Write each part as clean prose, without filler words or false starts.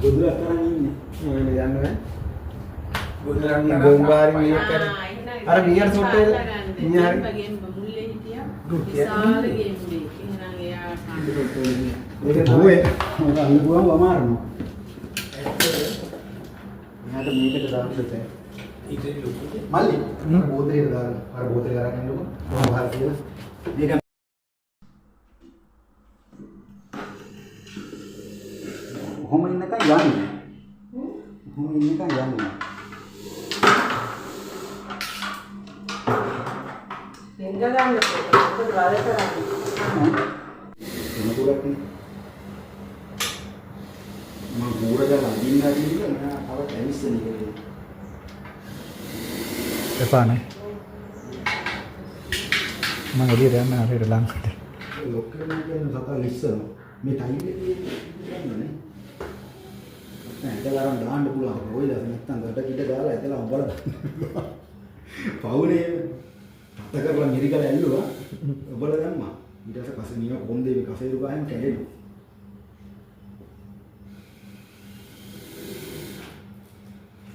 ගොදුරක් තරම් ඉන්නේ. මොකද යන්නේ? ගොදුරක් තරම් ගොම්බාරි මියක් කරේ. අර මියර් සොට්ටේ මිය හරි. මගෙන් මුල්ලේ හිටියා. විශාල ගෙම්බේ. එහෙනම් එයා කන්නේ. මේක තමයි මොකද අල්ලපුවම වමාරනවා. එයාට මේකට දාන්න බෑ. ඊටේ ලොකුද? මල්ලි. බෝතලෙට දාන්න. අර බෝතලේ අරගෙන ඉන්නකො. කොහොම හරි කියලා. මේක කොහොම ඉන්නකන් යන්නේ. කොහොම ඉන්නකන් යන්නේ. දෙන්න ගන්න මොකද වල කරන්නේ. එනකොටත් මම ගෝරදලා අදින්න නෑ තව ටැනිස්සනේ කියලා. එපානේ. මම එළියට යන්න හරියට ලංකට. ලොක්කෙන් කියන සතා ලිස්සන මේ ටයිල් එකේ යන්නේ නෑ ඒකලරන් දාන්න පුළුවන් කොයිද නැත්තම් ගඩ කිඩ දාලා ඇදලා බලන්න පවුනේ අත කරලා මිරිකලා ඇල්ලුවා ඔබල දැම්මා ඊට පස්සේ කසේ නියම කොන්දේ මේ කසේ දුකාහෙම කැඩෙනවා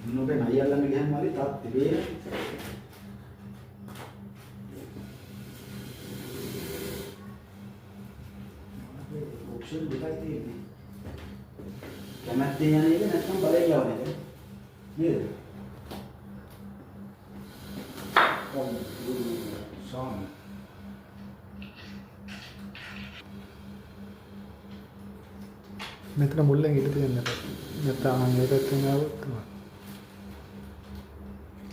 මොනෝගේ නයියල්ලන් ගියහම හරි තාත් තිබේ ඔප්ෂන් දෙකයි තියෙන්නේ කැමැත්තෙන් යන එක නැත්නම් බලයෙන් යවන එක නේද? සෝන් මෙතන මුල්ලෙන් ඉඳ තියන්න නැත්නම් මේ පැත්තෙන් ආවොත් තමයි.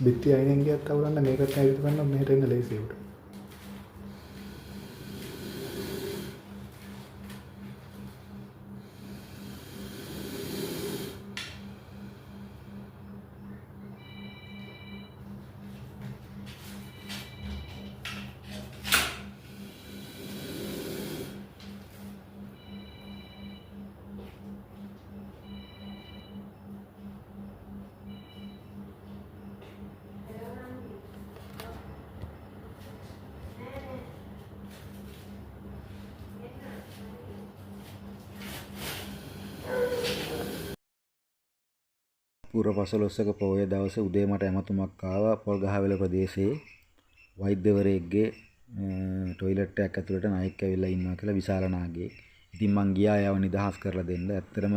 බිත්ති අයිනෙන් ගියත් අවුලන්න මේකට ඇවිත් ගන්න මෙහෙට එන්න ලේසි උඩ. පුර පසළොස්වක පොහොය දවසේ උදේ මට ඇමතුමක් ආවා පොල්ගහවෙල ප්‍රදේශයේ වෛද්‍යවරයෙක්ගේ টয়ලට් එකක් ඇතුළට නායකයෙක් ඇවිල්ලා ඉන්නවා කියලා විශාල නාගයෙක්. ඉතින් මං ගියා යව නිදහස් කරලා දෙන්න. ඇත්තටම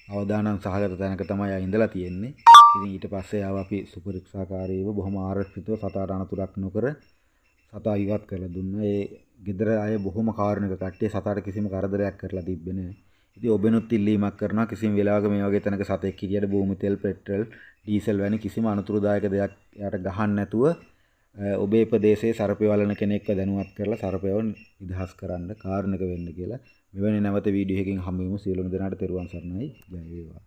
අවදානම් සහගත තැනක තමයි ආ ඉඳලා තියෙන්නේ. ඉතින් ඊට පස්සේ ආව අපි සුපරීක්ෂාකාරීව බොහොම ආරක්ෂිතව සතාට අනතුරක් නොකර සතා ඉවත් කරලා දුන්නා. ඒ ගෙදර අය බොහොම කාරුණික කට්ටිය සතාට කිසිම කරදරයක් කරලා තිබ්බේ නැහැ. ඉතින් ඔබෙනුත් ඉල්ලීමක් කරනවා කිසිම වෙලාවක මේ වගේ තැනක සතෙක් හිටියට භූමි තෙල් පෙට්‍රල් ඩීසල් වැනි කිසිම අනුතුරුදායක දෙයක් යාට ගහන්න නැතුව ඔබේ ප්‍රදේශයේ සර්පය වළන කෙනෙක්ව දැනුවත් කරලා සර්පයව නිදහස් කරන්න කාරුණික වෙන්න කියලා මෙවැනි නැවත වීඩියෝ එකකින් හමු වෙමු. සියලුම දෙනාට තෙරුවන් සරණයි. ජය වේවා.